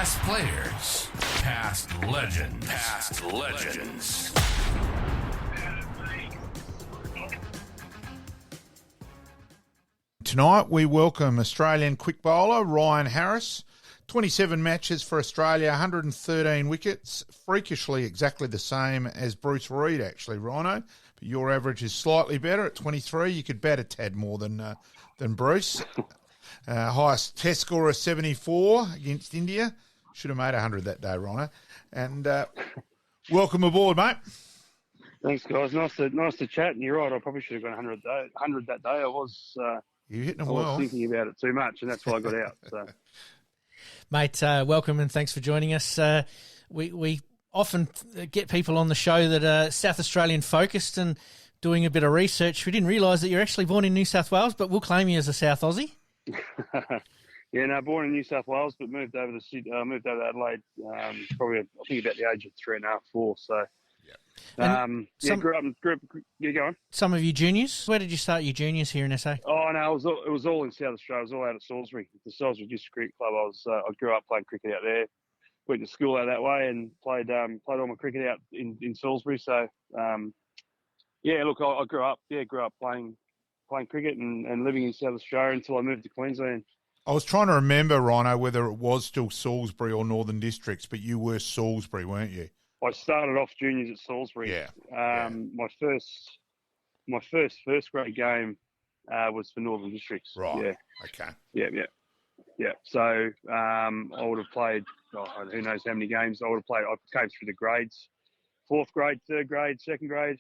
Past players, past legends, past legends. Tonight we welcome Australian quick bowler Ryan Harris. 27 matches for Australia, 113 wickets, freakishly exactly the same as Bruce Reid actually, Rhino. But your average is slightly better at 23. You could bat a tad more than Bruce. Highest test score of 74 against India. Should have made 100 that day, Rhino. And welcome aboard, mate. Thanks, guys. Nice to chat. And you're right, I probably should have gone 100 that day. I was You're hitting them I was well. thinking about it too much, and that's why I got out. So, Mate, welcome and thanks for joining us. We often get people on the show that are South Australian focused and doing a bit of research. We didn't realise that you're actually born in New South Wales, but we'll claim you as a South Aussie. yeah, no, born in New South Wales, but moved over to Adelaide. Probably I think about the age of 3.5, 4. So, grew up. Yeah, go on. Some of you juniors. Where did you start your juniors here in SA? Oh no, it was all in South Australia. I was all out at Salisbury, the Salisbury District Cricket Club. I grew up playing cricket out there. Went to school out that way and played all my cricket out in Salisbury. So I grew up playing cricket and living in South Australia until I moved to Queensland. I was trying to remember, Rhino, whether it was still Salisbury or Northern Districts, but you were Salisbury, weren't you? I started off juniors at Salisbury. Yeah. My first grade game was for Northern Districts. Right. Yeah. Okay. Yeah. So I would have played, who knows how many games I would have played. I came through the grades, 4th grade, 3rd grade, 2nd grade.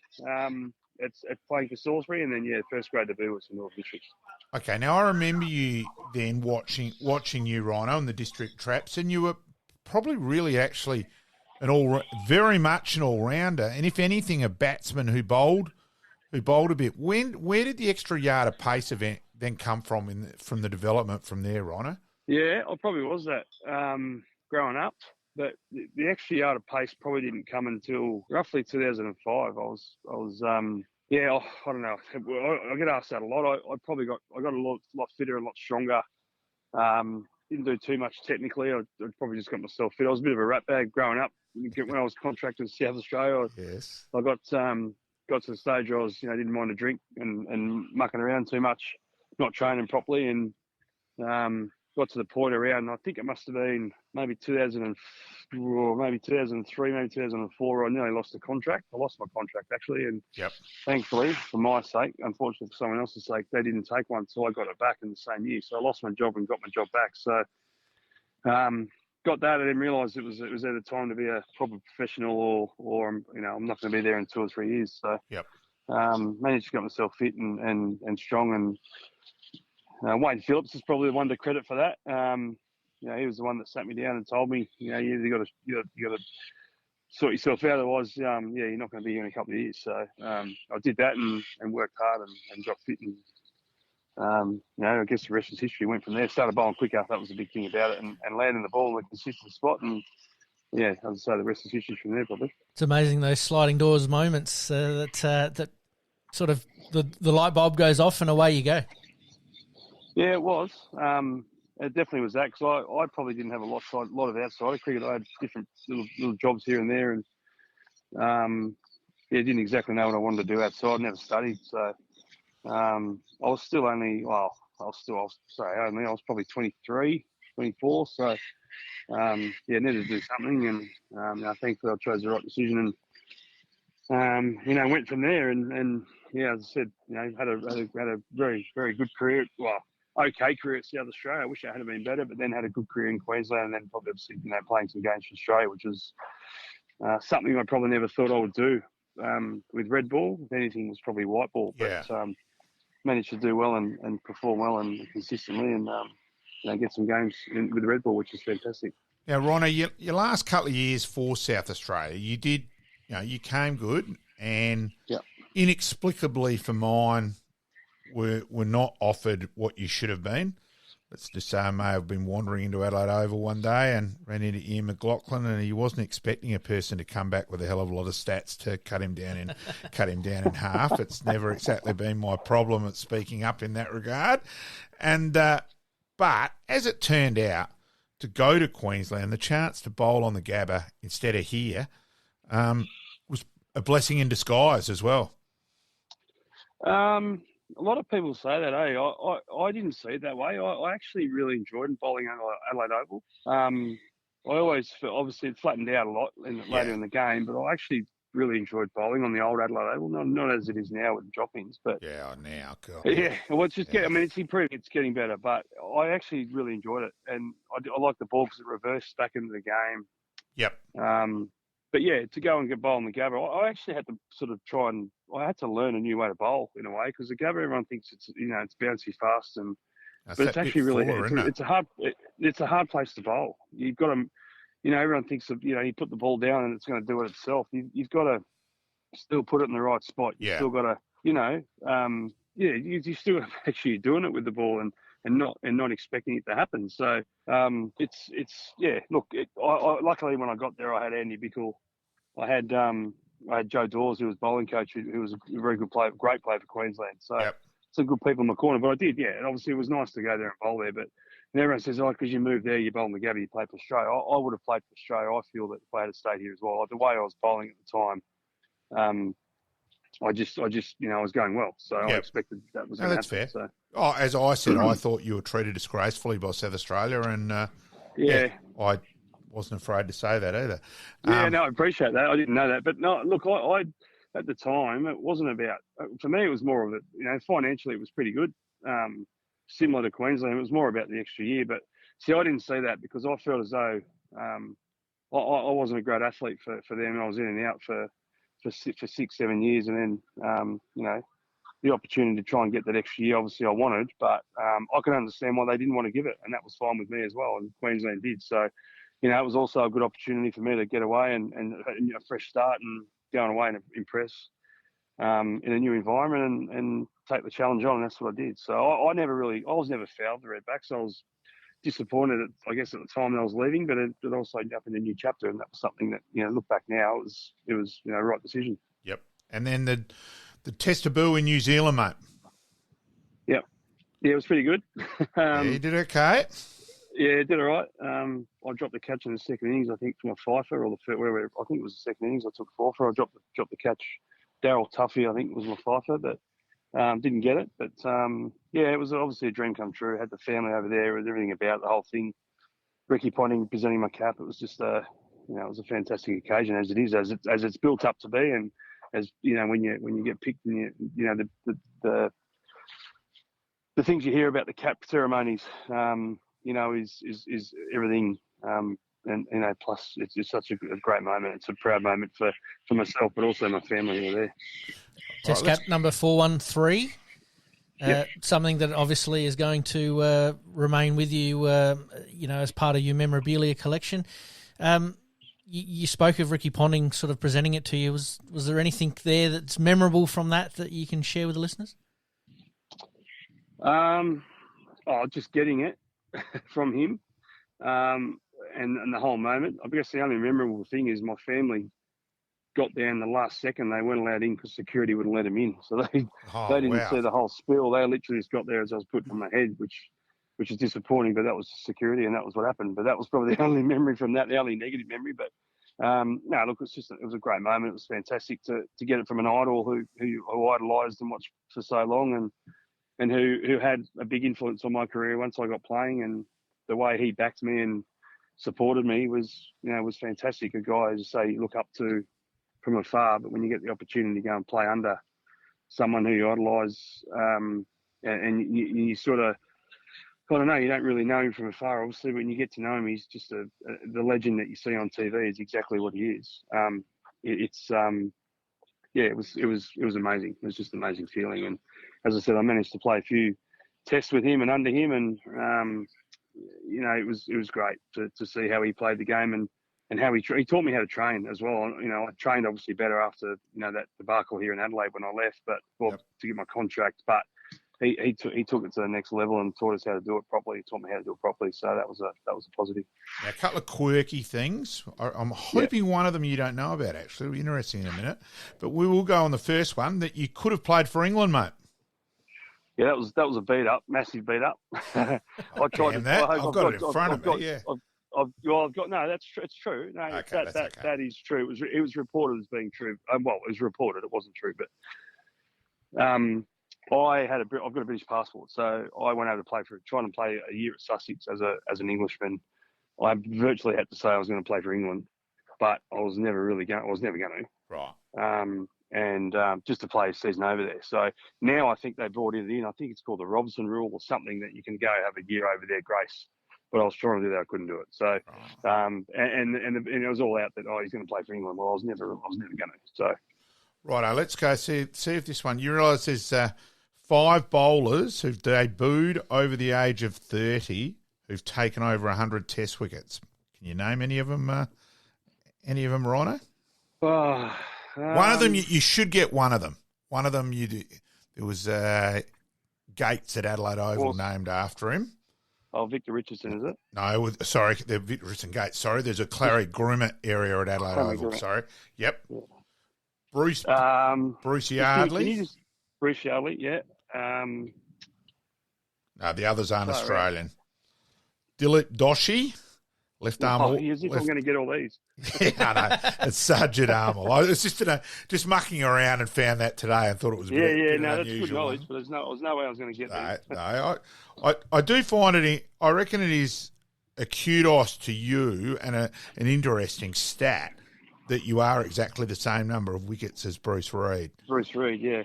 It's playing for Salisbury, and then first grade debut was for Northern Districts. Okay. Now I remember you then watching you, Rhino, in the district traps, and you were probably really actually very much an all-rounder, and if anything, a batsman who bowled a bit. Where did the extra yard of pace event then come from from the development from there, Rhino? Yeah, I probably was that growing up, but the extra yard of pace probably didn't come until roughly 2005. I don't know. I get asked that a lot. I got a lot fitter, a lot stronger. Didn't do too much technically. I probably just got myself fit. I was a bit of a rat bag growing up. When I was contracted to South Australia, yes, I got to the stage where I was, didn't mind a drink and mucking around too much, not training properly, and got to the point around, I think it must have been maybe 2003, maybe 2004, I nearly lost the contract. I lost my contract actually, and thankfully, for my sake, unfortunately for someone else's sake, they didn't take one, so I got it back in the same year. So I lost my job and got my job back. So got that and then realised it was either time to be a proper professional or I'm not going to be there in 2 or 3 years. So managed to get myself fit and strong, and Wayne Phillips is probably the one to credit for that. He was the one that sat me down and told me, you got to sort yourself out, otherwise, you're not going to be here in a couple of years. So I did that and worked hard and got fit, and I guess the rest is history. Went from there, started bowling quicker. That was the big thing about it, and landing the ball in a consistent spot. And as I say, the rest is history from there, probably. It's amazing those sliding doors moments that sort of the light bulb goes off and away you go. Yeah, it was. It definitely was that, because I probably didn't have a lot of outside cricket. I had different little jobs here and there, and didn't exactly know what I wanted to do outside. Never studied, so I was still only. Well, I was probably 23, 24. So needed to do something, and thankfully I chose the right decision, and went from there, and as I said, had a very, very good career. Well, okay career at South Australia. I wish I had been better, but then had a good career in Queensland, and then probably obviously playing some games for Australia, which was something I probably never thought I would do. With red ball, if anything, was probably white ball. But managed to do well and perform well and consistently, and get some games with the red ball, which is fantastic. Now, Rhino, your last couple of years for South Australia, you did, you came good, and inexplicably for mine, were not offered what you should have been. Let's just say I may have been wandering into Adelaide Oval one day and ran into Ian McLaughlin, and he wasn't expecting a person to come back with a hell of a lot of stats to cut him down in half. It's never exactly been my problem at speaking up in that regard. And but as it turned out, to go to Queensland, the chance to bowl on the Gabba instead of here, was a blessing in disguise as well. A lot of people say that, I didn't see it that way. I actually really enjoyed bowling at Adelaide Oval. I always felt, obviously, it flattened out a lot later in the game, but I actually really enjoyed bowling on the old Adelaide Oval. Not as it is now with the drop-ins, but now, cool. Yeah, well, it's just it's improving, it's getting better. But I actually really enjoyed it, and I like the ball because it reversed back into the game. Yep. But yeah, to go and get bowl on the Gabba, I actually had to sort of I had to learn a new way to bowl in a way, because the Gabba, everyone thinks it's bouncy fast, but it's actually really it's a hard place to bowl. You've got to, everyone thinks of, you put the ball down and it's going to do it itself. You've got to still put it in the right spot. You've still got to, you still got to make sure you're doing it with the ball and not expecting it to happen. So luckily when I got there, I had Andy Bickle, I had Joe Dawes, who was bowling coach, who was a very good player, great player for Queensland. So some good people in my corner. But I did, and obviously it was nice to go there and bowl there. But everyone says, because you moved there, you bowl in the Gabba, you play for Australia. I would have played for Australia. I feel that if I had stayed here as well, like the way I was bowling at the time, I just I was going well, so I expected that was going to happen. Fair. So. As I said, I thought you were treated disgracefully by South Australia, and I wasn't afraid to say that either. I appreciate that. I didn't know that, but no, look, I at the time it wasn't about. For me, it was more of it. Financially, it was pretty good, similar to Queensland. It was more about the extra year, but see, I didn't see that because I felt as though I wasn't a great athlete for them. I was in and out for 6-7 years, and then the opportunity to try and get that extra year, obviously I wanted, but I can understand why they didn't want to give it, and that was fine with me as well, and Queensland did. So it was also a good opportunity for me to get away and a fresh start and going away and impress in a new environment and take the challenge on, and that's what I did. So I was never fouled the Redbacks. I was disappointed at the time that I was leaving, but it also opened a new chapter, and that was something that, look back now, it was the right decision. Yep. And then the test debut in New Zealand, mate. Yep. Yeah, it was pretty good. You did okay. Yeah, did all right. I dropped the catch in the second innings, I think, from a fifer, or whatever. I think it was the second innings. I took a fifer. I dropped the catch. Daryl Tuffy, I think, was my fifer, but didn't get it. But it was obviously a dream come true. I had the family over there with everything about the whole thing. Ricky Ponting presenting my cap. It was just it was a fantastic occasion, as it is, as it's built up to be, and as when you get picked, and the things you hear about the cap ceremonies, is everything. And plus it's such a great moment. It's a proud moment for myself, but also my family who are there. Test cap number 413. Something that obviously is going to remain with you, as part of your memorabilia collection. You spoke of Ricky Ponting sort of presenting it to you. Was there anything there that's memorable from that you can share with the listeners? Just getting it from him, and the whole moment. I guess the only memorable thing is my family got there in the last second. They weren't allowed in because security wouldn't let them in. So they didn't see the whole spiel. They literally just got there as I was putting on my head, which is disappointing, but that was security and that was what happened. But that was probably the only memory from that, the only negative memory. But look, it was a great moment. It was fantastic to get it from an idol who I idolised and watched for so long, and who had a big influence on my career once I got playing, and the way he backed me and supported me was fantastic. A guy, as you say, you look up to from afar, but when you get the opportunity to go and play under someone who you idolise, and you sort of, I don't know, you don't really know him from afar. Obviously, when you get to know him, he's just the legend that you see on TV is exactly what he is. It was amazing. It was just an amazing feeling. And as I said, I managed to play a few tests with him and under him, and it was great to see how he played the game and how he taught me how to train as well. I trained obviously better after that debacle here in Adelaide when I left, to get my contract. But he took it to the next level and taught us how to do it properly. He taught me how to do it properly. So that was a positive. Now, a couple of quirky things. I'm hoping one of them you don't know about, actually. It'll be interesting in a minute. But we will go on the first one, that you could have played for England, mate. Yeah, that was a beat up, massive beat up. I tried I've got it in front of me. Yeah, I've got no. That's true. It's true. No, Okay, that is true. It was reported as being true. Well, it was reported. It wasn't true, but I've got a British passport, so I went over to trying to play a year at Sussex as an Englishman. I virtually had to say I was going to play for England, but I was never going to. Right. And just to play a season over there. So now I think they brought it in. I think it's called the Robson rule or something, that you can go have a year over there grace. But I was trying to do that, I couldn't do it. So and it was all out that he's going to play for England. Well, I was never going to. So righto, let's go see if this one. You realise there's 5 bowlers who've debuted over the age of 30 who've taken over 100 Test wickets. Can you name any of them? Rhino? One of them, you should get one of them. One of them, there was Gates at Adelaide Oval named after him. Oh, Victor Richardson, is it? No, sorry, the Victor Richardson Gates. Sorry, there's a Clary Grummet area at Adelaide Oval. Sorry. Yep. Yeah. Bruce Yardley. Bruce Yardley, yeah. No, the others aren't Australian. Dilip Doshi, left arm. I'm going to get all these. Yeah, I know. It's Sajid Armal. I was just mucking around and found that today and thought it was a bit that's good knowledge, but there's no way I was going to get that. No, I do find it. I reckon it is a kudos to you and an interesting stat that you are exactly the same number of wickets as Bruce Reid. Bruce Reid, yeah.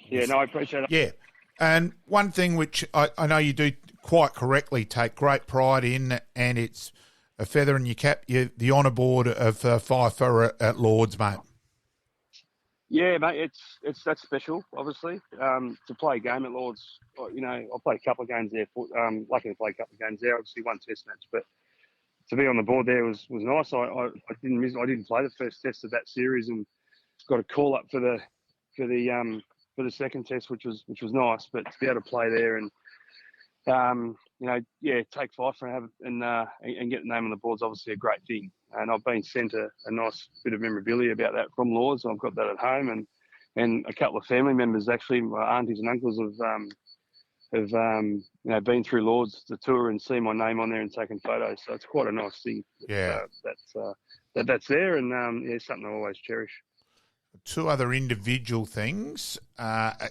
Yeah, no, I appreciate that. Yeah, and one thing which I know you do quite correctly take great pride in, and it's a feather in your cap, the honour board of Fifer at Lords, mate. Yeah, mate, that's special, obviously. To play a game at Lords, I played a couple of games there. Lucky to play a couple of games there. Obviously, one Test match, but to be on the board there was nice. I didn't play the first Test of that series, and got a call up for the second Test, which was nice. But to be able to play there and take Fifer and get the name on the board is obviously a great thing. And I've been sent a nice bit of memorabilia about that from Lords. I've got that at home, and a couple of family members, actually, my aunties and uncles have been through Lords, the tour, and seen my name on there and taken photos. So it's quite a nice thing. Yeah, that's there, and something I always cherish. 2 other individual things.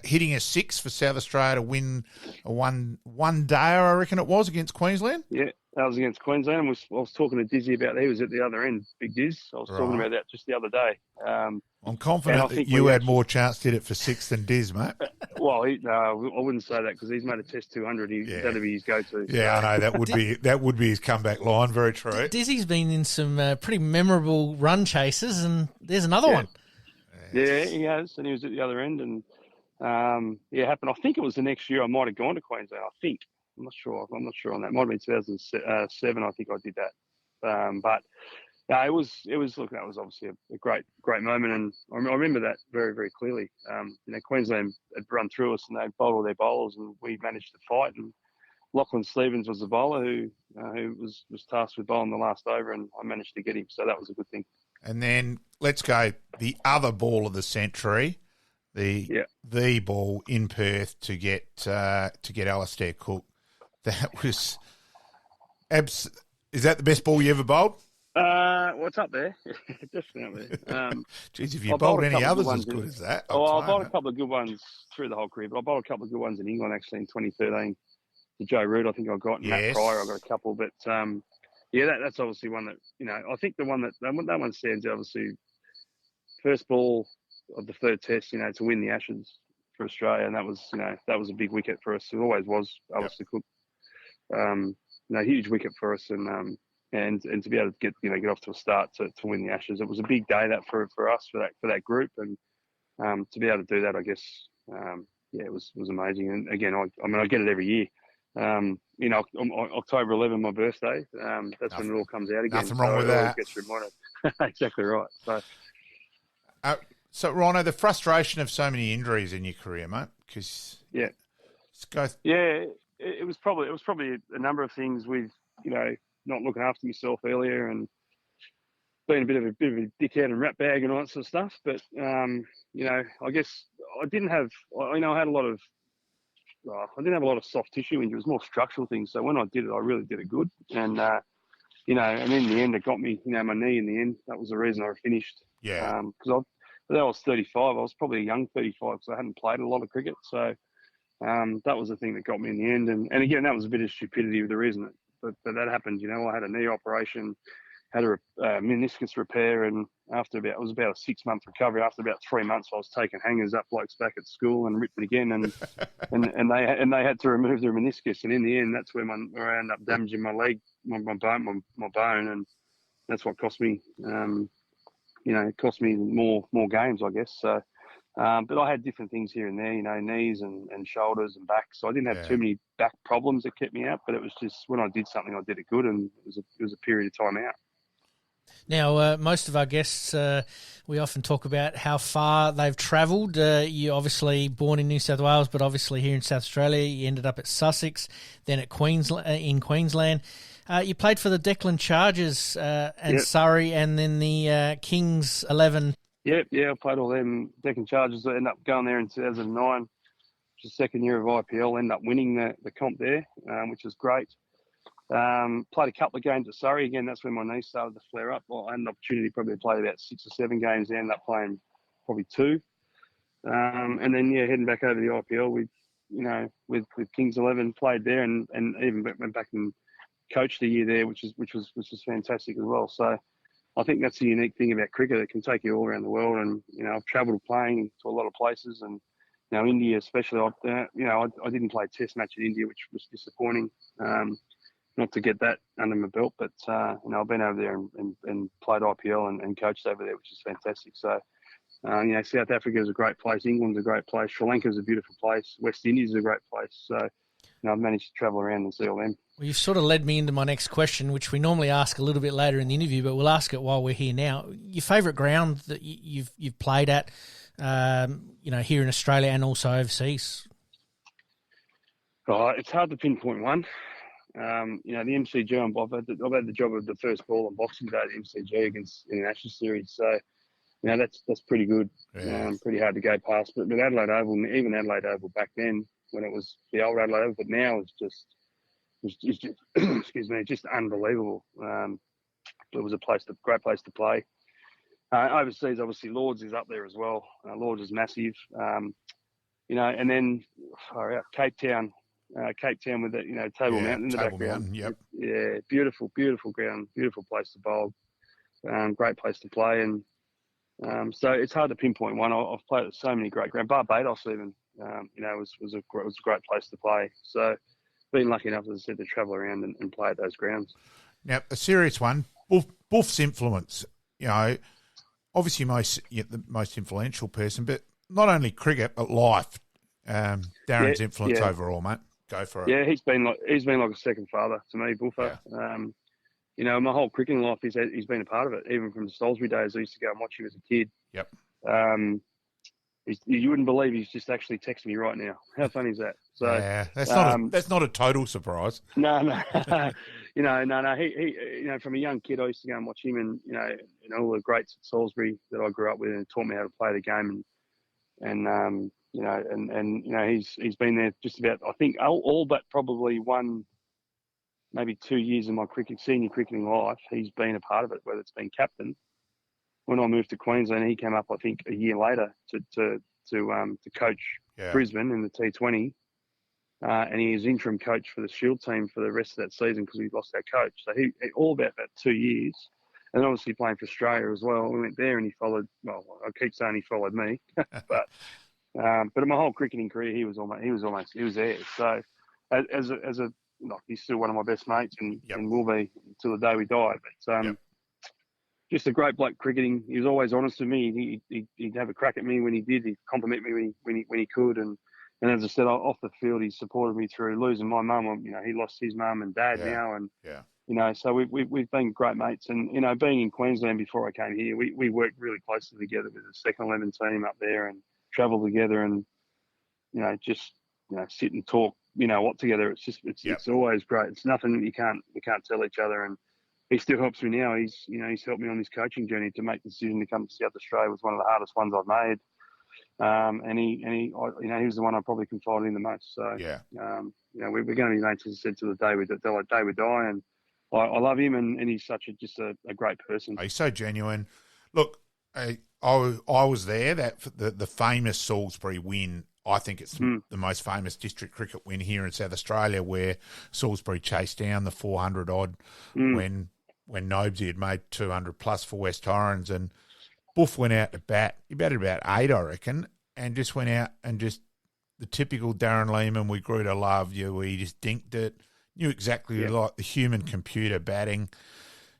Hitting a 6 for South Australia to win a one day, I reckon it was, against Queensland. Yeah, that was against Queensland. I was talking to Dizzy about that. He was at the other end, Big Diz. I was talking about that just the other day. I'm confident that you had more chance to hit it for 6 than Diz, mate. Well, I wouldn't say that because he's made a Test 200. That'd be his go-to. Yeah, I know. That would be his comeback line. Very true. Dizzy's been in some pretty memorable run chases, and there's another one. Yeah, he has, and he was at the other end, and it happened. I think it was the next year I might have gone to Queensland. I think I'm not sure on that. Might have been 2007. I think I did that. But it was. Look, that was obviously a great moment, and I remember that very, very clearly. Queensland had run through us, and they bowled all their bowlers, and we managed to fight. And Lachlan Stevens was the bowler who was tasked with bowling the last over, and I managed to get him. So that was a good thing. And then let's go the other ball of the century, the ball in Perth to get Alastair Cook. That was is that the best ball you ever bowled? What's up there? Definitely. Geez, if you bowled any others as good as that. I bowled a couple of good ones through the whole career, but I bowled a couple of good ones in England actually in 2013 to Joe Root. I think I got Matt Pryor. I got a couple, but that's obviously one that I think that one stands out. Obviously, first ball of the third Test, to win the Ashes for Australia, and that was a big wicket for us. It always was. Obviously, Cook, huge wicket for us, and to be able to get off to a start to win the Ashes, it was a big day that for us for that group, and to be able to do that, I guess, it was amazing. And again, I get it every year. October 11, my birthday. That's when it all comes out again. Nothing wrong with that. Gets reminded. Exactly right. So Rhino, the frustration of so many injuries in your career, mate. Because it was probably a number of things with not looking after myself earlier and being a bit of a dickhead and rat bag and all that sort of stuff. But I guess I didn't have. I had a lot of. I didn't have a lot of soft tissue injuries, more structural things. So when I did it, I really did it good. And and in the end, it got me, my knee in the end. That was the reason I finished. Yeah. Because I was 35. I was probably a young 35 because I hadn't played a lot of cricket. So that was the thing that got me in the end. And again, that was a bit of stupidity with the reason but that happened. I had a knee operation, had a meniscus repair, and it was about a 6-month recovery. After about 3 months, I was taking hangers up blokes back at school and ripped it again, and they had to remove the meniscus. And in the end, that's where I ended up damaging my leg, my bone, and that's what cost me. It cost me more games, I guess. So, but I had different things here and there, knees and shoulders and back. So I didn't have too many back problems that kept me out. But it was just when I did something, I did it good, and it was a period of time out. Now, most of our guests, we often talk about how far they've travelled. You obviously born in New South Wales, but obviously here in South Australia, you ended up at Sussex, then at Queensland. You played for the Declan Chargers and Surrey, and then the Kings 11. Yeah, I played all them Declan Chargers. I ended up going there in 2009, which is the second year of IPL. Ended up winning the comp there, which was great. Played a couple of games at Surrey. Again, that's when my knee started to flare up. Well, I had an opportunity probably to play about 6 or 7 games. I ended up playing probably 2. And then, heading back over the IPL with Kings 11, played there and even went back and coached a year there, which was fantastic as well. So I think that's the unique thing about cricket. It can take you all around the world. And, I've travelled playing to a lot of places. And, India especially, I didn't play a test match in India, which was disappointing. Not to get that under my belt, but I've been over there and played IPL and coached over there, which is fantastic. So, South Africa is a great place. England's a great place. Sri Lanka is a beautiful place. West Indies is a great place. So, I've managed to travel around and see all them. Well, you've sort of led me into my next question, which we normally ask a little bit later in the interview, but we'll ask it while we're here now. Your favourite ground that you've played at, here in Australia and also overseas? Oh, it's hard to pinpoint one. The MCG, I've had the job of the first ball on Boxing Day at the MCG against International Series. So, that's pretty good. Yeah. Pretty hard to go past. But with Adelaide Oval, even Adelaide Oval back then, when it was the old Adelaide Oval, but now it's just excuse me, just unbelievable. It was a great place to play. Overseas, obviously, Lords is up there as well. Lords is massive. And then Cape Town. Cape Town with the Table Mountain in the background. Mountain, yep. Yeah, beautiful ground, beautiful place to bowl, great place to play, and so it's hard to pinpoint one. I've played at so many great grounds. Barbados even, was a great place to play. So, been lucky enough, as I said, to travel around and play at those grounds. Now, a serious one, Buff's influence. Obviously, the most influential person, but not only cricket but life. Darren's influence overall, mate. Go for it. Yeah, he's been like a second father to me, Buffer. Yeah. My whole cricketing life, he's been a part of it. Even from the Salisbury days, I used to go and watch him as a kid. Yep. You wouldn't believe he's just actually texting me right now. How funny is that? So yeah, that's not a total surprise. No. He, from a young kid, I used to go and watch him, and all the greats at Salisbury that I grew up with, and taught me how to play the game, and he's been there just about, I think, all but probably 1, maybe 2 years of my senior cricketing life. He's been a part of it, whether it's been captain. When I moved to Queensland, he came up, I think, a year later to coach Brisbane in the T20, and he was interim coach for the Shield team for the rest of that season because we lost our coach. So he all about that 2 years, and obviously playing for Australia as well. We went there and he followed. Well, I keep saying he followed me, but in my whole cricketing career, he was there. So he's still one of my best mates and will be until the day we die. But just a great bloke cricketing. He was always honest with me. He'd have a crack at me when he did. He'd compliment me when he could. And as I said, off the field, he supported me through losing my mum. He lost his mum and dad now, and so we've been great mates. And being in Queensland before I came here, we worked really closely together with the second 11 team up there and travel together and just sit and talk what together. It's always great. It's nothing that we can't tell each other. And he still helps me now. He's helped me on this coaching journey to make the decision to come to South Australia. Was one of the hardest ones I've made. And he was the one I probably confided in the most. So we're going to be mates, as I said, till the day we die. And I love him, and he's such just a great person. He's so genuine. Look, I was there. That the famous Salisbury win. I think it's the most famous district cricket win here in South Australia, where Salisbury chased down the 400 odd when Nobesy had made 200 plus for West Torrens, and Buff went out to bat. He batted about 8, I reckon, and just went out and just the typical Darren Lehman. We grew to love you. He just dinked it. Knew exactly like the human computer batting.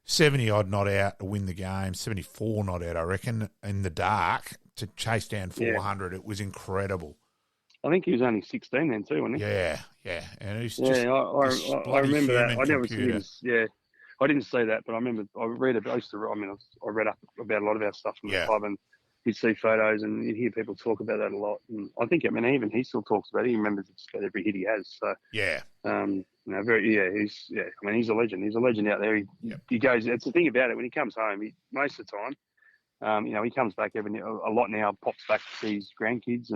70 odd not out to win the game. 74 not out, I reckon, in the dark to chase down 400. It was incredible. I think he was only 16 then too, wasn't he? Yeah. And he's just I remember that. I never seen his, I didn't see that, but I remember I read about. I read up about a lot of our stuff from the club, and you'd see photos and you'd hear people talk about that a lot. And I think, even he still talks about it. He remembers just about every hit he has. So he's a legend. He's a legend out there. He goes. It's the thing about it. When he comes home, most of the time, he comes back a lot now. Pops back to see his grandkids,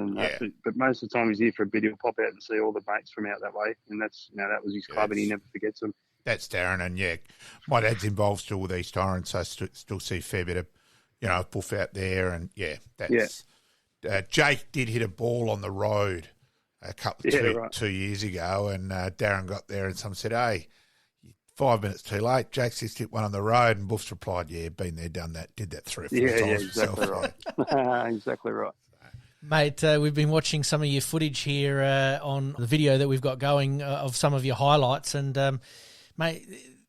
but most of the time he's here for a bit. He'll pop out and see all the mates from out that way, and that's that was his club, and he never forgets them. That's Darren, and my dad's involved still with East Torrens, so I still see a fair bit of Buff out there, and Jake did hit a ball on the road a couple 2 years ago, and Darren got there, and someone said, "Hey, 5 minutes too late. Jake's just hit one on the road," and Buff's replied, "Yeah, been there, done that, did that 3 or 4 times." Yeah, exactly right. Exactly right. Mate, we've been watching some of your footage here on the video that we've got going of some of your highlights, and mate,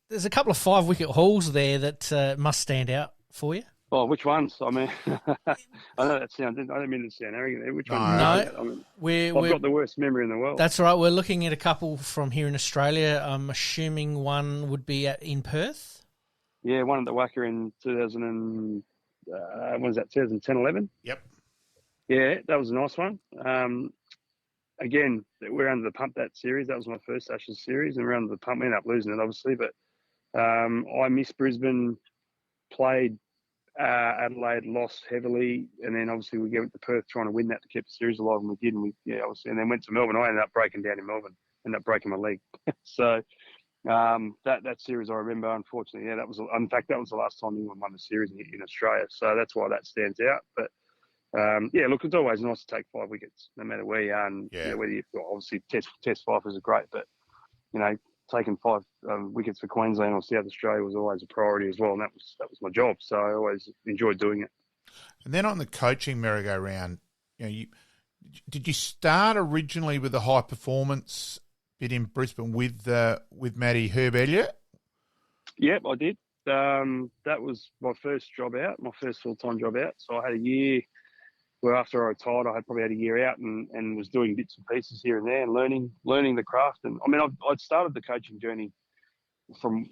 there's a couple of 5-wicket hauls there that must stand out for you. Oh, which ones? I mean, I know that sounds. I don't mean to sound arrogant there. Which ones? No, I've got the worst memory in the world. That's right. We're looking at a couple from here in Australia. I'm assuming one would be in Perth. Yeah, one at the Wacker in 2010, 11? Yep. Yeah, that was a nice one. Again, we're under the pump that series. That was my first Ashes series, and we're under the pump. We ended up losing it, obviously, but I missed Brisbane, played Adelaide, lost heavily, and then obviously we went to Perth trying to win that to keep the series alive, and we did. And obviously, and then went to Melbourne. I ended up breaking down in Melbourne, ended up breaking my leg. So that series I remember. Unfortunately, that was the last time England won the series in Australia. So that's why that stands out. But look, it's always nice to take 5 wickets, no matter where you are, and whether you've got obviously test fifers are great, but taking 5 wickets for Queensland or South Australia was always a priority as well, and that was my job. So I always enjoyed doing it. And then on the coaching merry-go-round, did you start originally with the high performance bit in Brisbane with Matty Herb Elliott? Yep, I did. That was my first job out, my first full-time job out. So I had a year. Well, after I retired, I had probably had a year out and was doing bits and pieces here and there and learning the craft. And I mean, I'd started the coaching journey from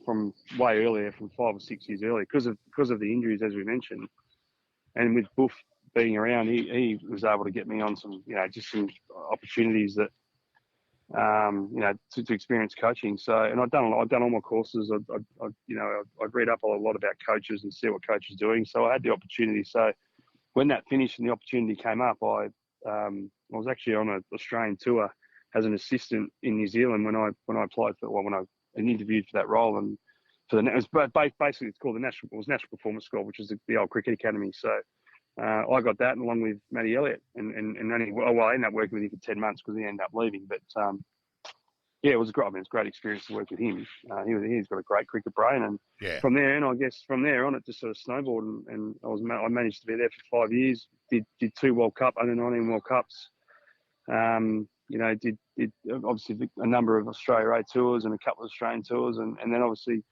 way earlier, from 5 or 6 years earlier, because of the injuries, as we mentioned. And with Buff being around, he was able to get me on some, just some opportunities that, to experience coaching. So, and I'd done all my courses. I'd read up a lot about coaches and see what coaches are doing. So I had the opportunity. So when that finished and the opportunity came up, I was actually on an Australian tour as an assistant in New Zealand when I applied for when I interviewed for that role, and basically it's called National Performance School, which is the old cricket academy. So I got that along with Matty Elliott, and I ended up working with him for 10 months because he ended up leaving. But it was great. I mean, it's a great experience to work with him. He's got a great cricket brain, and from there on, it just sort of snowballed, and I managed to be there for 5 years. Did 2 World Cup, under 19 World Cups. Did obviously a number of Australia A tours and a couple of Australian tours, and then obviously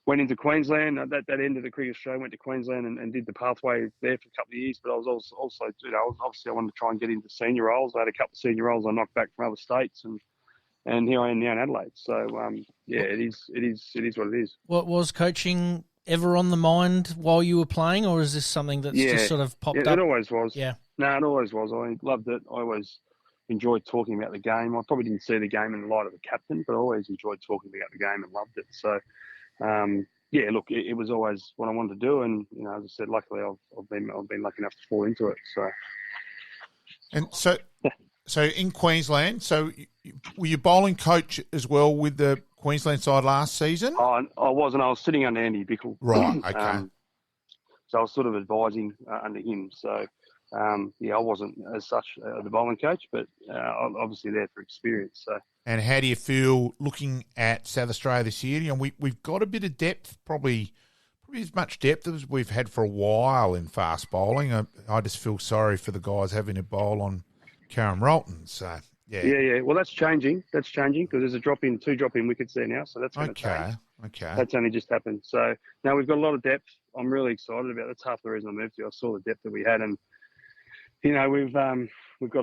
went into Queensland. That ended the Cricket Australia, went to Queensland and did the pathway there for a couple of years. But I was also obviously I wanted to try and get into senior roles. I had a couple of senior roles I knocked back from other states, and here I am now in Adelaide. So it is what it is. What was coaching ever on the mind while you were playing, or is this something that's just sort of popped up? It always was. Yeah. No, it always was. I loved it. I always enjoyed talking about the game. I probably didn't see the game in the light of a captain, but I always enjoyed talking about the game and loved it. So, look, it was always what I wanted to do, and as I said, luckily I've been lucky enough to fall into it. So, and so So in Queensland, were you bowling coach as well with the Queensland side last season? I wasn't. I was sitting under Andy Bickle. Right, okay. So I was sort of advising under him. So, I wasn't as such the bowling coach, but I'm obviously there for experience. So. And how do you feel looking at South Australia this year? You know, we've got a bit of depth, probably as much depth as we've had for a while in fast bowling. I just feel sorry for the guys having to bowl on Karen Rolton. So, yeah. Yeah. Well, that's changing. That's changing because there's two drop-in wickets there now. So that's going to change. Okay. That's only just happened. So now we've got a lot of depth. I'm really excited about it. That's half the reason I moved here. I saw the depth that we had, and we've got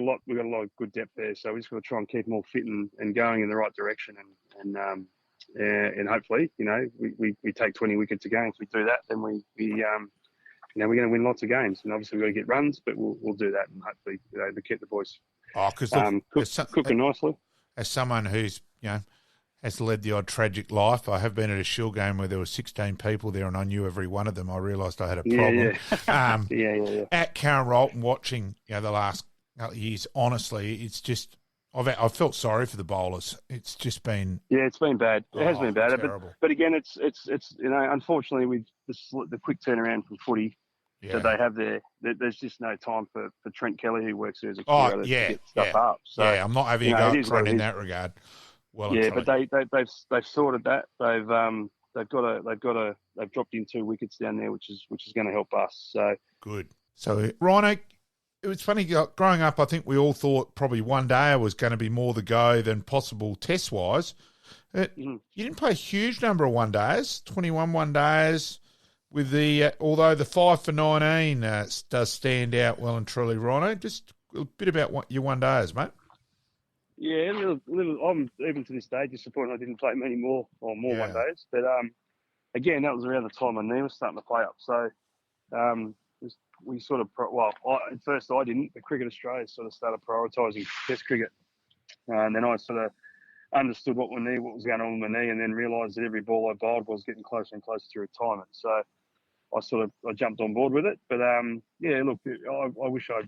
a lot of good depth there. So we just got to try and keep them all fit and going in the right direction, and hopefully, we take 20 wickets a game. If we do that, then we're going to win lots of games. And obviously we've got to get runs, but we'll do that, and hopefully to keep the boys cooking nicely. As someone who's has led the odd tragic life, I have been at a Shield game where there were 16 people there, and I knew every one of them. I realised I had a problem. Yeah. At Karen Rolton, watching the last couple of years, honestly, it's just I've felt sorry for the bowlers. It's just been it's been bad. It has been bad. Terrible. But again, it's unfortunately with the quick turnaround from footy that they have there, there's just no time for Trent Kelly, who works there as a curator, to get stuff up. So I'm not having a go at Trent in that regard. Well, but they've sorted that. They've dropped in 2 wickets down there, which is going to help us. So good. So Rhino, it was funny growing up. I think we all thought probably one day was going to be more the go than possible test wise. You didn't play a huge number of one days, 21 one days. With although the 5 for 19 does stand out well and truly, Rhino. Just a bit about your one days, mate. Yeah, a little. I'm even to this day disappointed I didn't play many more one days. But again, that was around the time my knee was starting to play up. So we sort of at first I didn't. But Cricket Australia sort of started prioritising Test cricket, and then I sort of understood what was going on with my knee, and then realised that every ball I bowled was getting closer and closer to retirement. So I jumped on board with it. But look, I wish I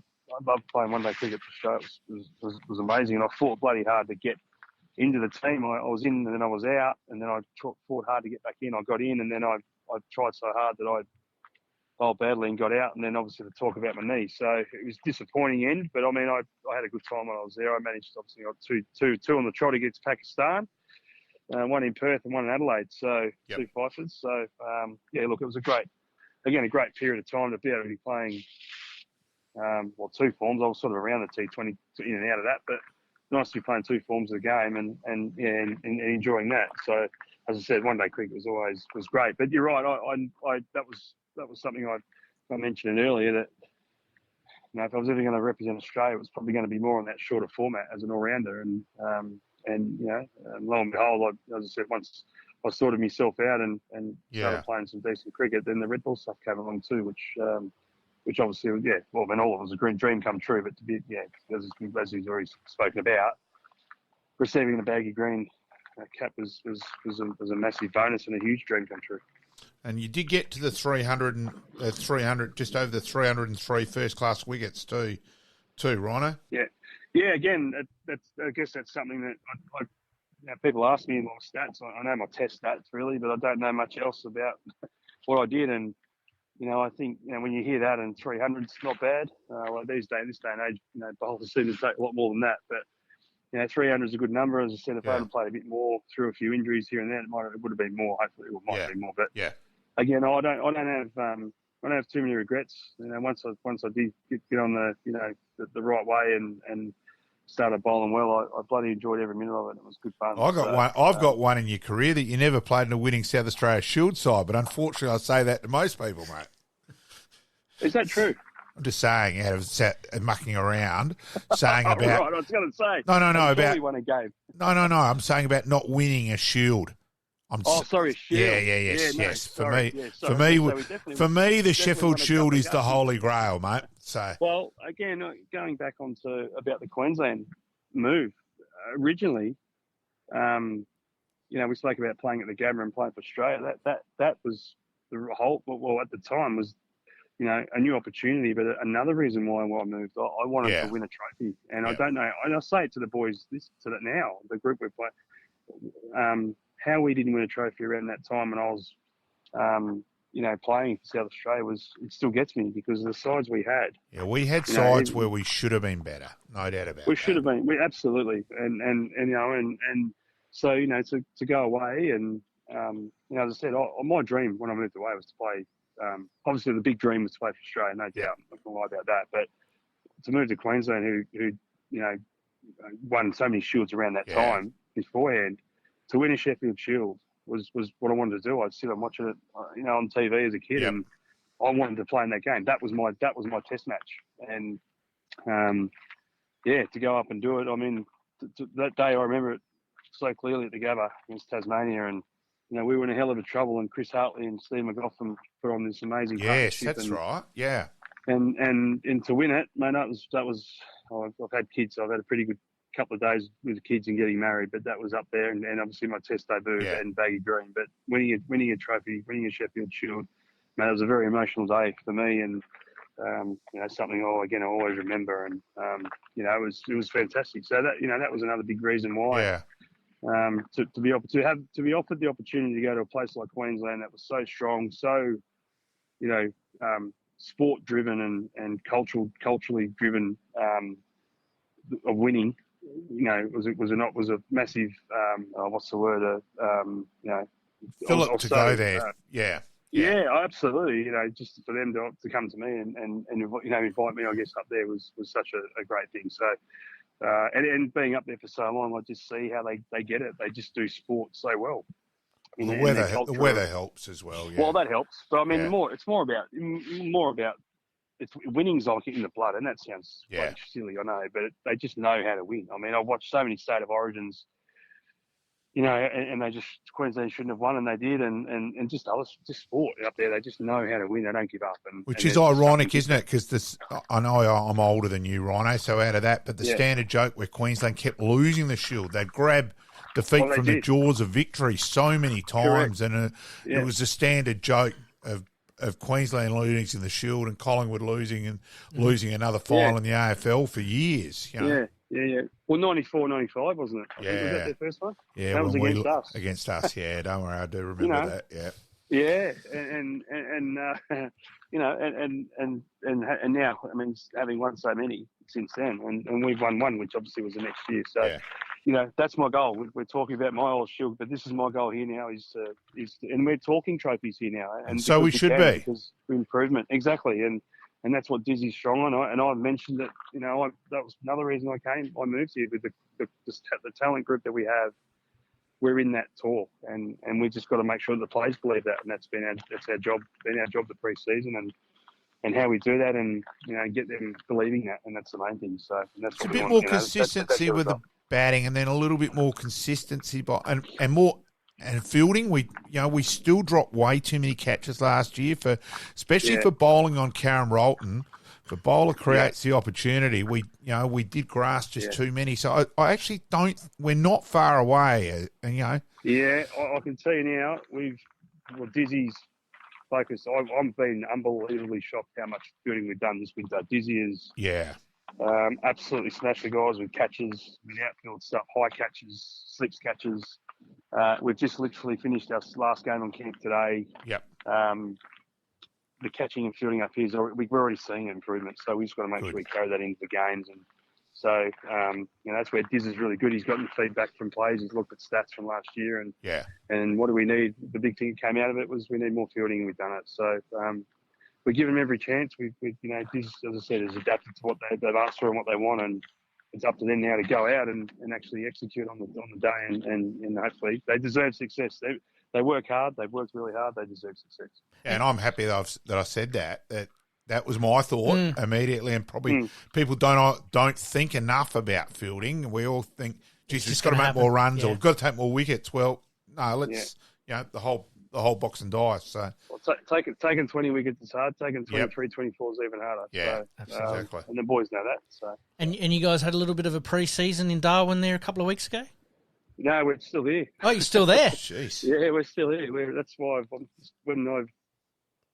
loved playing one-day cricket for Australia. It was amazing, and I fought bloody hard to get into the team. I was in, and then I was out, and then I fought hard to get back in. I got in, and then I tried so hard that I bowled badly and got out, and then obviously the talk about my knee. So it was a disappointing end, but I mean, I had a good time when I was there. I managed, obviously, got two on the trot against Pakistan, one in Perth and one in Adelaide. So 2 fifers. So look, it was a great period of time to be able to be playing. 2 forms. I was sort of around the T20 in and out of that, but nice to be playing 2 forms of the game and enjoying that. So, as I said, one-day cricket was great. But you're right. That was something I mentioned earlier that if I was ever going to represent Australia, it was probably going to be more on that shorter format as an all-rounder. And lo and behold, as I said, once I sorted myself out and started playing some decent cricket, then the red ball stuff came along too, which obviously, all of it was a dream come true. But to be, as he's already spoken about, receiving the baggy green cap was a massive bonus and a huge dream come true. And you did get to the 300, just over the 303 first-class wickets too, Rhino. Yeah. Again, I guess that's something that people ask me my stats. I know my test stats really, but I don't know much else about what I did. And I think when you hear that and 300's not bad. This day and age, bowlers seem to take a lot more than that. But 300 is a good number. As I said, if I hadn't played a bit more through a few injuries here and there, it would have been more. Hopefully, it might be more. But again, I don't have too many regrets. Once I did get on the right way and started bowling well, I bloody enjoyed every minute of it. It was good fun. I've got one in your career that you never played in a winning South Australia Shield side, but unfortunately, I say that to most people, mate. Is that true? I'm just saying, out of sat mucking around, saying about. Right, I was going to say. No, about. Won a game. No. I'm saying about not winning a Shield. Sorry, Shield. Yes. For me, the Sheffield Shield is the holy grail, mate. So. Well, again, going back onto about the Queensland move, originally, we spoke about playing at the Gabba and playing for Australia. That was the whole. Well, at the time was a new opportunity. But another reason why I moved, I wanted to win a trophy. And I don't know, and I say it to the boys now, the group we play, how we didn't win a trophy around that time, and I was, playing for South Australia, it still gets me because of the sides we had. Yeah, we had sides where we should have been better, no doubt about it. We should have been, absolutely, and so to go away and as I said, my dream when I moved away was to play. Obviously, the big dream was to play for Australia, no doubt. I'm not gonna lie about that, but to move to Queensland, who won so many shields around that time beforehand, to win a Sheffield Shield was what I wanted to do. I'd sit and watch it, on TV as a kid, and I wanted to play in that game. That was my test match, and to go up and do it. I mean, that day I remember it so clearly at the Gabba against Tasmania, and we were in a hell of a trouble, and Chris Hartley and Steve McGoffin put on this amazing partnership. Yes, that's right. Yeah. And to win it, man, that was. I've had kids, so I've had a pretty good couple of days with the kids and getting married, but that was up there, and obviously my test debut and baggy green. But winning a trophy, winning a Sheffield Shield, man, it was a very emotional day for me, and something I always remember, and it was fantastic. So that was another big reason why. Yeah. To be offered the opportunity to go to a place like Queensland that was so strong, so sport driven and culturally driven, of winning, was a massive what's the word, Philip to go there, Yeah, absolutely. Just for them to come to me and invite me, I guess, up there was such a great thing. So. And being up there for so long, I just see how they get it. They just do sport so well. The weather helps as well. Yeah. Well, that helps. But I mean, it's more about it's winning's like in the blood, and that sounds quite silly, I know, but they just know how to win. I mean, I've watched so many State of Origins, and they just Queensland shouldn't have won, and they did, and just sport up there. They just know how to win. They don't give up. Which is ironic, isn't it? Because I know I'm older than you, Rhino, so out of that, but the standard joke where Queensland kept losing the Shield, they'd grab defeat from the jaws of victory so many times. Correct. And it was a standard joke of Queensland losing the Shield and Collingwood losing losing another final in the AFL for years. Yeah. Well, 94, 95, wasn't it? Yeah. Was that their first one? Yeah, that was against us. Against us, yeah. Don't worry, I do remember that. Yeah. Yeah, and now, I mean, having won so many since then, and we've won one, which obviously was the next year. So, that's my goal. We're talking about my old Shield, but this is my goal here now and we're talking trophies here now. And so we should be. Because improvement, exactly. And that's what Dizzy's strong on. And I've mentioned that, that was another reason I moved here with the talent group that we have. We're in that talk, and we just got to make sure that the players believe that, and that's our job the pre-season, and how we do that, and get them believing that, and that's the main thing. So that's it's a bit more consistency with the batting, and then a little bit more consistency, and more and fielding. We still dropped way too many catches last year especially for bowling on Karen Rolton. The bowler creates the opportunity. We did grass just too many. So I actually don't. We're not far away. Yeah, I can tell you now. Dizzy's focus. I've been unbelievably shocked how much fielding we've done this winter. Dizzy is absolutely smashed the guys with catches, with outfield stuff, high catches, slips catches. We've just literally finished our last game on camp today. Yep. The catching and fielding up here, we're already seeing improvements, so we just got to make sure we carry that into the games. And so, that's where Diz is really good. He's gotten feedback from players. He's looked at stats from last year, and what do we need? The big thing that came out of it was we need more fielding, and we've done it. So we give them every chance. Diz, as I said, has adapted to what they've asked for and what they want, and it's up to them now to go out and actually execute on the day, and hopefully they deserve success. They work hard. They've worked really hard. They deserve success. And I'm happy that I said that was my thought immediately. And probably people don't think enough about fielding. We all think, geez, we've got to make more runs or we've got to take more wickets. Well, no, let's the whole box and dice. So taking 20 wickets is hard. Taking 23, 24 is even harder. Yeah, so, exactly. And the boys know that. So and you guys had a little bit of a pre-season in Darwin there a couple of weeks ago. No, we're still here. Oh, you're still there? Jeez. Yeah, we're still here. That's why when I've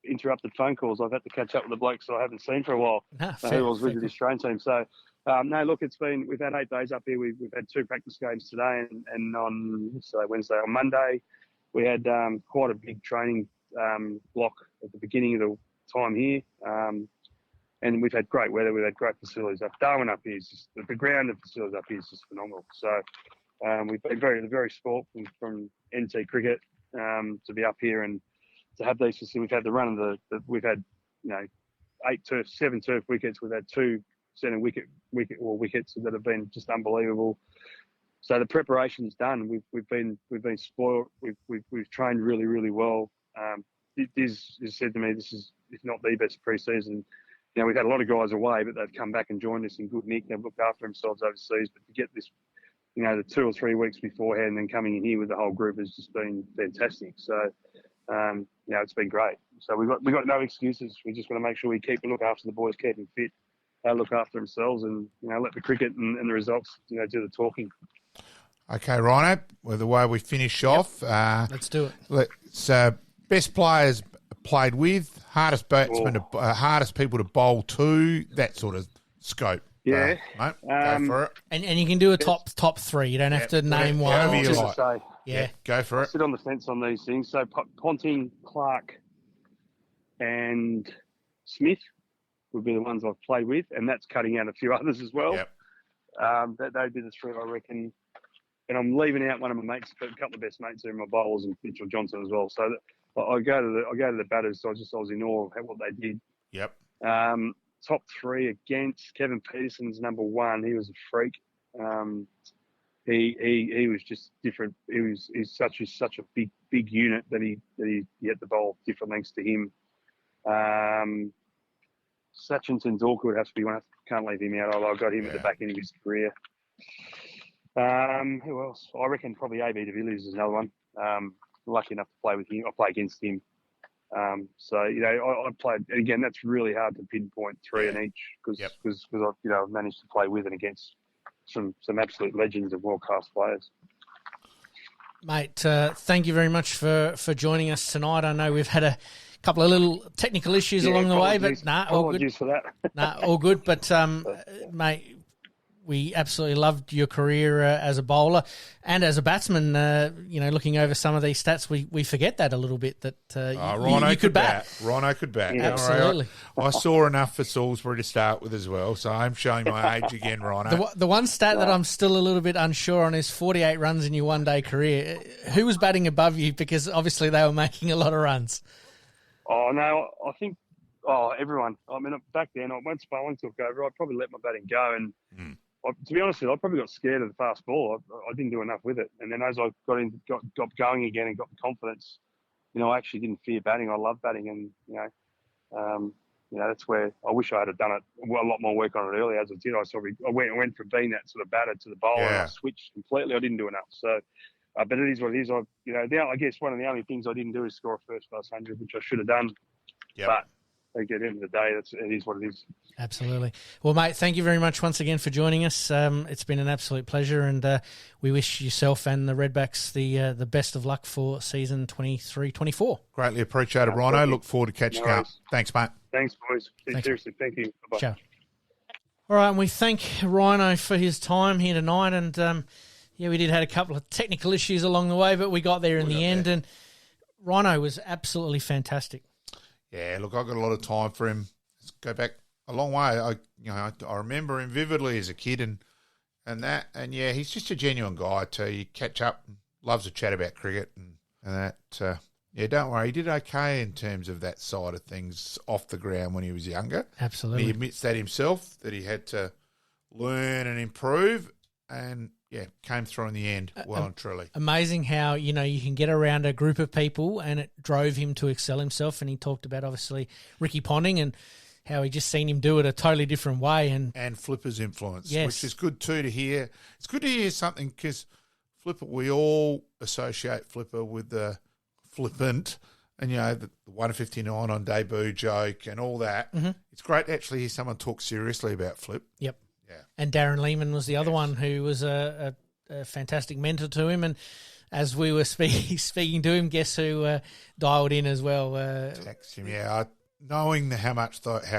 interrupted phone calls, I've had to catch up with the blokes that I haven't seen for a while. Who was with the Australian team. So, no, look, we've had 8 days up here. We've had 2 practice games today, and on Wednesday, on Monday, we had quite a big training block at the beginning of the time here. And we've had great weather. We've had great facilities up. Darwin up here is just, the ground and facilities up here is just phenomenal. So we've been very spoilt from NT cricket to be up here and to have these facilities. We've had the run of we've had 7 turf wickets. We've had 2 centre wickets that have been just unbelievable. So the preparation's done. We've been spoiled. We've trained really well. Diz said to me, this is if not the best pre-season. We've had a lot of guys away, but they've come back and joined us in good nick. They've looked after themselves overseas. But to get this, the 2 or 3 weeks beforehand and then coming in here with the whole group has just been fantastic. So, it's been great. So we got no excuses. We just want to make sure we look after the boys, keep them fit, look after themselves, and let the cricket and the results do the talking. Okay, Rhino. Well, the way we finish off, let's do it. Let's best players played with, hardest batsmen, hardest people to bowl to, that sort of scope. Yeah, mate, go for it. And you can do a top 3. You don't have to name one. Whatever you like. Say, Yeah, go for it. I sit on the fence on these things. So Ponting, Clark, and Smith would be the ones I've played with, and that's cutting out a few others as well. Yep. They'd be the 3, I reckon. And I'm leaving out one of my mates, but a couple of best mates are my bowlers and Mitchell Johnson as well. So I go to the batters. So I was in awe of what they did. Yep. Top 3 against Kevin Peterson's number 1. He was a freak. He was just different. He's such a big unit that he had to bowl different lengths to him. Sachin Tendulkar would have to be one. Can't leave him out. I got him at the back end of his career. Who else? I reckon probably AB de Villiers is another one. Lucky enough to play with him. I play against him. I played, and again, that's really hard to pinpoint 3 in each because I've managed to play with and against some absolute legends of world-class players. Mate, thank you very much for joining us tonight. I know we've had a couple of little technical issues along the way, but all good. For that. All good. But, mate, we absolutely loved your career as a bowler and as a batsman. Looking over some of these stats, we forget that a little bit that you could bat. Rhino could bat. Yeah, absolutely. I saw enough for Salisbury to start with as well, so I'm showing my age again, Rhino. The one stat that I'm still a little bit unsure on is 48 runs in your one-day career. Who was batting above you? Because obviously they were making a lot of runs. Oh, no, I think everyone. I mean, back then, once bowling took over, I'd probably let my batting go and to be honest with you, I probably got scared of the fast ball. I didn't do enough with it. And then as I got going again and got the confidence, I actually didn't fear batting. I love batting. And, that's where I wish I had done it, a lot more work on it earlier as I did. I went from being that sort of batter to the bowler and I switched completely. I didn't do enough. So, but it is what it is. I guess one of the only things I didn't do is score a first class 100, which I should have done. Yep. But at the end of the day, it is what it is. Absolutely. Well, mate, thank you very much once again for joining us. It's been an absolute pleasure, and we wish yourself and the Redbacks the best of luck for season 23-24. Greatly appreciated, Rhino. Look forward to catching up. Thanks, mate. Thanks, boys. Seriously, thank you. Bye-bye. Ciao. All right, and we thank Rhino for his time here tonight, and we did have a couple of technical issues along the way, but we got there in the end, and Rhino was absolutely fantastic. Yeah, look, I got a lot of time for him. Let's go back a long way. I remember him vividly as a kid, and he's just a genuine guy too. You catch up, loves to chat about cricket, and that. Don't worry, he did okay in terms of that side of things off the ground when he was younger. Absolutely, and he admits that himself that he had to learn and improve, and came through in the end, well and truly. Amazing how, you can get around a group of people and it drove him to excel himself. And he talked about, obviously, Ricky Ponting and how he just seen him do it a totally different way. And Flipper's influence, which is good too to hear. It's good to hear something because Flipper, we all associate Flipper with the flippant and, the 159 on debut joke and all that. Mm-hmm. It's great to actually hear someone talk seriously about Flip. Yep. Yeah. And Darren Lehman was the other one who was a fantastic mentor to him. And as we were speaking to him, guess who dialed in as well? Text him, yeah. Knowing how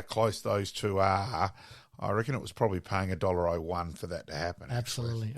close those two are, I reckon it was probably paying $1.01 for that to happen. Absolutely. Actually.